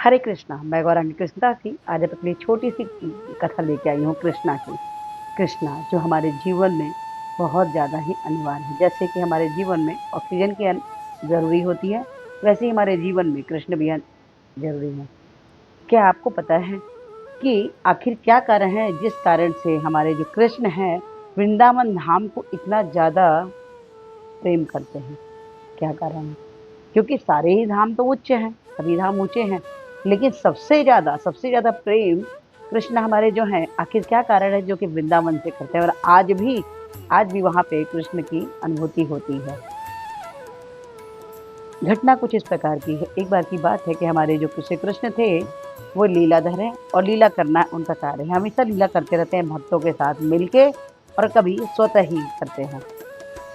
हरे कृष्णा, मैं गौरांगी कृष्णदास जी आज आप अपनी छोटी-सी कथा लेके आई हूँ कृष्णा की। कृष्णा जो हमारे जीवन में बहुत ज़्यादा ही अनिवार्य है। जैसे कि हमारे जीवन में ऑक्सीजन की ज़रूरी होती है, वैसे ही हमारे जीवन में कृष्ण भी ज़रूरी है। क्या आपको पता है कि आखिर क्या कारण है जिस कारण से हमारे जो कृष्ण हैं, वृंदावन धाम को इतना ज़्यादा प्रेम करते हैं? क्या कारण है? क्योंकि सारे ही धाम तो उच्च हैं, सभी धाम ऊँचे हैं, लेकिन सबसे ज़्यादा प्रेम कृष्ण हमारे जो हैं, आखिर क्या कारण है जो कि वृंदावन से करते हैं और आज भी वहाँ पे कृष्ण की अनुभूति होती है। घटना कुछ इस प्रकार की है, एक बार की बात है कि हमारे जो श्री कृष्ण थे, वो लीलाधर हैं और लीला करना उनका कार्य है। हमेशा लीला करते रहते हैं भक्तों के साथ मिलके और कभी स्वतः ही करते हैं।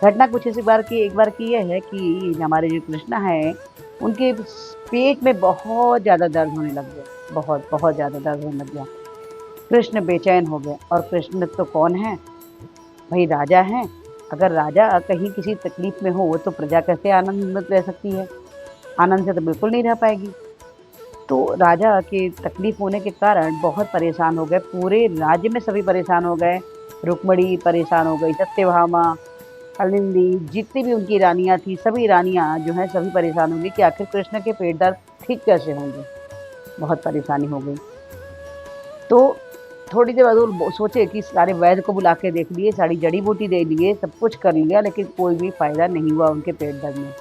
घटना कुछ इस बार की एक बार की ये है कि हमारे जो कृष्णा हैं, उनके पेट में बहुत ज़्यादा दर्द होने लग गया, बहुत ज़्यादा दर्द होने लग गया। कृष्ण बेचैन हो गए और कृष्ण तो कौन है? भई राजा हैं, अगर राजा कहीं किसी तकलीफ़ में हो, तो प्रजा कैसे आनंद में रह सकती है? आनंद से तो बिल्कुल नहीं रह पाएगी। तो राजा के तकलीफ़ होने के कारण बहुत परेशान हो गए, पूरे राज्य में सभी परेशान हो गए। रुक्मिणी परेशान हो गई, सत्यभामा, कालिंदी, जितनी भी उनकी रानियाँ थी, सभी रानियाँ जो हैं सभी परेशान हो गई कि आखिर कृष्ण के पेट दर्द ठीक कैसे होंगे? बहुत परेशानी हो गई। तो थोड़ी देर बाद वो सोचे कि सारे वैद्य को बुला के देख लिए, सारी जड़ी-बूटी दे लिए, सब कुछ कर लिया लेकिन कोई भी फ़ायदा नहीं हुआ उनके पेट दर्द में।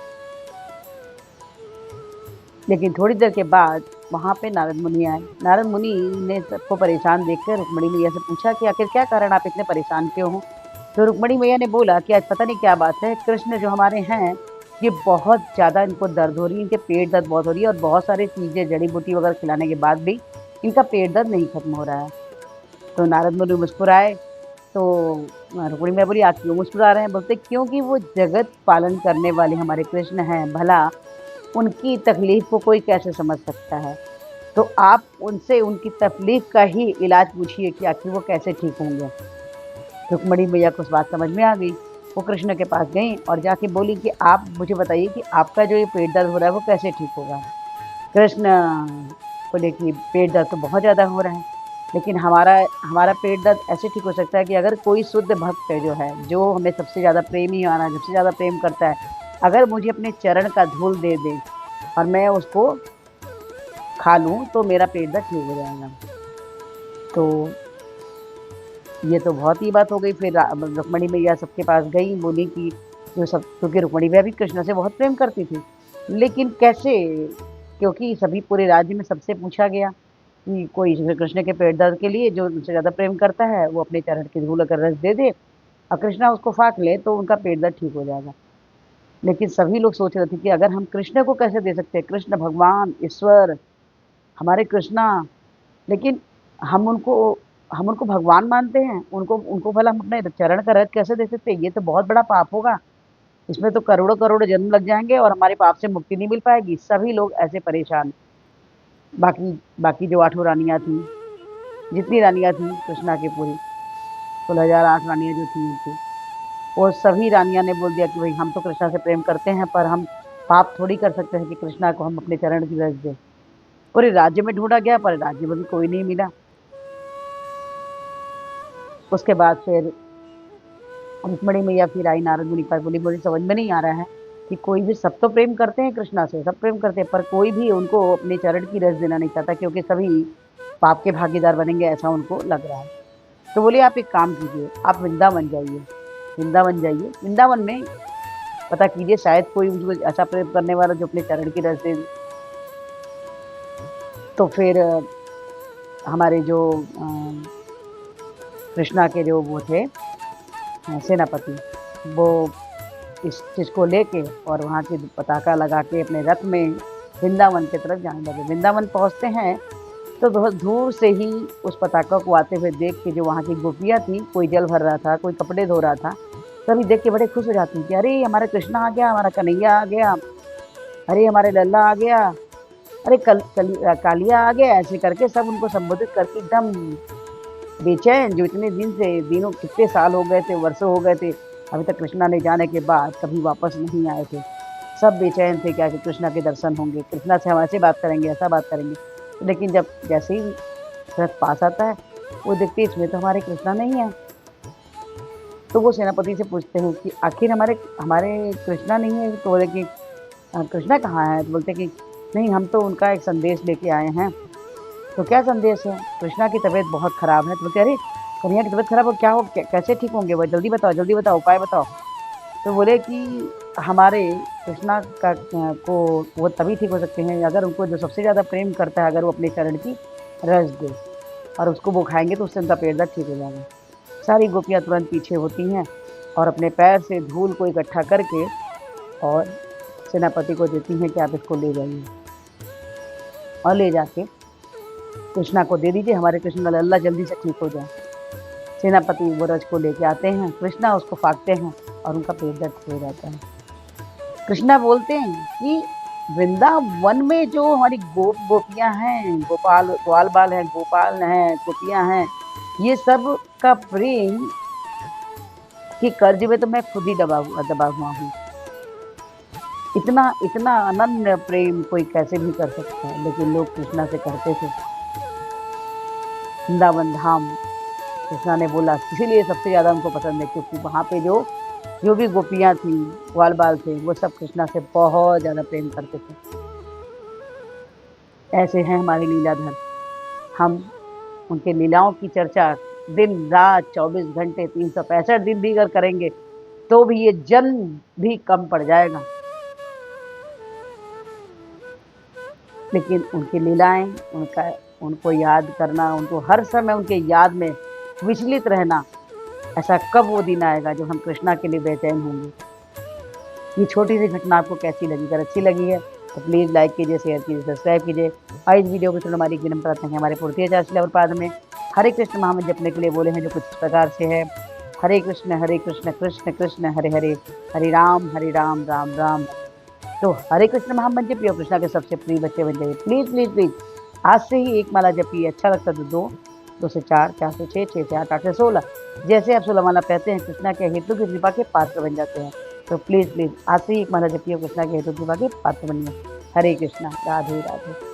लेकिन थोड़ी देर के बाद वहाँ पे नारद मुनि आए। नारद मुनि ने सबको परेशान देखकर रुक्मिणी मैया से पूछा कि आखिर क्या कारण आप इतने परेशान क्यों हो? तो रुक्मिणी मैया ने बोला कि आज पता नहीं क्या बात है, कृष्ण जो हमारे हैं, ये बहुत ज़्यादा इनको दर्द हो रही है, इनके पेट दर्द बहुत हो रही है और बहुत सारी चीज़ें जड़ी-बूटी वगैरह खिलाने के बाद भी इनका पेट दर्द नहीं खत्म हो रहा है। तो नारद मुनि मुस्कुराए, तो रुक्मिणी मैया बोली, "आप क्यों मुस्कुरा रहे हैं?" बोलते, "क्योंकि वो जगत पालन करने वाले हमारे कृष्ण हैं, भला उनकी तकलीफ़ को कोई कैसे समझ सकता है? तो आप उनसे उनकी तकलीफ़ का ही इलाज पूछिए कि आखिर वो कैसे ठीक होंगे।" रुक्मिणी मैया को उस बात समझ में आ गई। वो कृष्ण के पास गईं और जाके बोली कि आप मुझे बताइए कि आपका जो ये पेट दर्द हो रहा है, वो कैसे ठीक होगा? कृष्ण बोले कि पेट दर्द तो बहुत ज़्यादा हो रहा है, लेकिन हमारा हमारा पेट दर्द ऐसे ठीक हो सकता है कि अगर कोई शुद्ध भक्त जो है, जो हमें सबसे ज़्यादा प्रेमी हमारा सबसे ज़्यादा प्रेम करता है, अगर मुझे अपने चरण का धूल दे दे और मैं उसको खा लूँ, तो मेरा पेट दर्द ठीक हो जाएगा। तो ये तो बहुत ही बात हो गई, फिर रुक्मिणी मैया सबके पास गई, बोली कि जो सब क्योंकि रुक्मिणी मैया भी कृष्ण से बहुत प्रेम करती थी। लेकिन कैसे? क्योंकि सभी पूरे राज्य में सबसे पूछा गया कि कोई श्री कृष्ण के पेट दर्द के लिए जो उनसे ज़्यादा प्रेम करता है, वो अपने चरण की धूल अगर रस दे दे और कृष्णा उसको फाँक ले, तो उनका पेट दर्द ठीक हो जाएगा। लेकिन सभी लोग सोच रहे थे कि अगर हम कृष्ण को कैसे दे सकते हैं? कृष्ण भगवान, ईश्वर, हमारे कृष्णा, लेकिन हम उनको हम उनको भगवान मानते हैं, उनको उनको भला हम अपने चरण का रज कैसे दे सकते हैं? ये तो बहुत बड़ा पाप होगा। इसमें तो करोड़ों-करोड़ जन्म लग जाएँगे और हमारे पाप से मुक्ति नहीं मिल पाएगी। सभी लोग ऐसे परेशान। बाकी बाकी जो 8 रानियाँ थीं, जितनी रानियाँ थीं कृष्णा की पूरी, कुल 1008 रानियाँ जो थीं उनकी, वो सभी रानियाँ ने बोल दिया कि भई हम तो कृष्णा से प्रेम करते हैं, पर हम पाप थोड़ी कर सकते हैं कि कृष्णा को हम अपने चरण की रज दें। पूरे राज्य में ढूँढा गया, पर राज्य में भी कोई नहीं मिला। उसके बाद फिर रुक्मिणी मैया फिर आई नारद मुनि के पास, बोली मुझे समझ में नहीं आ रहा है कि कोई भी सब तो प्रेम करते हैं कृष्णा से, सब प्रेम करते हैं, पर कोई भी उनको अपने चरण की रज़ देना नहीं चाहता क्योंकि सभी पाप के भागीदार बनेंगे ऐसा उनको लग रहा है। तो बोले आप एक काम कीजिए, आप वृंदावन जाइए, वृंदावन में पता कीजिए शायद कोई मुझको ऐसा प्रेम करने वाला जो अपने चरण की रज़ दे दे। तो फिर हमारे जो कृष्णा के जो वो थे सेनापति, वो इस चीज़ को लेके और वहाँ की पताका लगा के अपने रथ में वृंदावन की तरफ जाने लगे। वृंदावन पहुँचते हैं तो बहुत दूर से ही उस पताका को आते हुए देख के जो वहाँ की गोपियाँ थीं, कोई जल भर रहा था, कोई कपड़े धो रहा था, सभी देख के बड़े खुश हो जाती हैं कि अरे! हमारा कृष्णा आ गया, हमारा कन्हैया आ गया, अरे! हमारे लल्ला आ गया, अरे! कालिया आ गया, ऐसे करके सब उनको संबोधित करके एकदम बेचैन जो इतने दिन से दिनों कितने साल हो गए थे, वर्षों हो गए थे, अभी तक कृष्णा ने जाने के बाद कभी वापस नहीं आए थे। सब बेचैन थे कि आखिर कृष्णा के दर्शन होंगे, कृष्णा से हम ऐसे बात करेंगे, ऐसा बात करेंगे। लेकिन जब जैसे ही रथ पास आता है, वो देखते हैं इसमें तो हमारे कृष्णा नहीं है। तो वो सेनापति से पूछते हैं कि आखिर हमारे हमारे कृष्णा नहीं है? तो बोले कि कृष्णा कहाँ है? तो बोलते हैं कि नहीं, हम तो उनका एक संदेश लेके आए हैं। तो क्या संदेश है? कृष्णा की तबीयत बहुत खराब है। तो बोलते अरे कन्हैया की तबीयत खराब हो, क्या हो, कैसे ठीक होंगे वो? जल्दी बताओ, उपाय बताओ। तो बोले कि हमारे कृष्णा का को वो तभी ठीक हो सकते हैं अगर उनको जो सबसे ज़्यादा प्रेम करता है, अगर वो अपने चरण की रस दे और उसको वो खाएँगे तो उससे उनका पेट दर्द ठीक हो जाएगा। सारी गोपियाँ तुरंत पीछे होती हैं और अपने पैर से धूल को इकट्ठा करके और सेनापति को देती हैं कि आप इसको ले जाइए और ले जाके कृष्णा को दे दीजिए, हमारे कृष्ण का लल्ला जल्दी से ठीक हो जाए। सेनापति वो रज को लेके आते हैं, कृष्णा उसको फाड़ते हैं और उनका पेट दर्द ठीक हो जाता है। कृष्णा बोलते हैं कि वृंदावन में जो हमारी गोपियाँ हैं, ग्वाल बाल हैं, गोपाल हैं, गोपियाँ हैं, ये सब का प्रेम कि कर्ज में तो मैं खुद ही दबा हुआ हूँ। इतना अनन्य प्रेम कोई कैसे भी कर सकता है, लेकिन लोग कृष्णा से करते थे। वृंदावन धाम कृष्णा ने बोला, इसीलिए सबसे ज़्यादा उनको पसंद है, क्योंकि वहाँ पे जो भी गोपियाँ थीं, ग्वाल बाल थे, वो सब कृष्णा से बहुत ज़्यादा प्रेम करते थे। ऐसे हैं हमारे लीलाधर। हम उनके लीलाओं की चर्चा दिन रात 24 घंटे 365 दिन भी अगर करेंगे तो भी ये जन्म भी कम पड़ जाएगा। लेकिन उनकी लीलाएं, उनको याद करना, उनको हर समय उनके याद में विचलित रहना, ऐसा कब वो दिन आएगा जब हम कृष्णा के लिए बेचैन होंगे। ये छोटी सी घटना आपको कैसी लगी? अगर अच्छी लगी है तो प्लीज़ लाइक कीजिए, शेयर कीजिए, सब्सक्राइब कीजिए और इस वीडियो को सुनने हमारी विनम्र प्रार्थना है हमारे पूर्ति लेवल पाद में हरे कृष्ण महामंत्र जपने के लिए बोले हैं, जो कुछ इस प्रकार से है। हरे कृष्ण कृष्ण कृष्ण हरे हरे, हरे राम राम राम। तो हरे कृष्ण महामंत्र प्रिय कृष्णा के सबसे प्रिय बच्चे बन जाइए। प्लीज़ प्लीज़ प्लीज़ आज से ही एक माला जपिए। अच्छा लगता तो 2 से 4, 4 से 6, 6 से 8, 8 से 16। जैसे आप 16 माला पढ़ते हैं, कृष्णा के हेतु की कृपा के पात्र बन जाते हैं। तो प्लीज़ प्लीज़ आज से ही एक माला जपिए, कृष्णा के हेतु कृपा के पात्र बनिए। हरे कृष्णा, राधे राधे।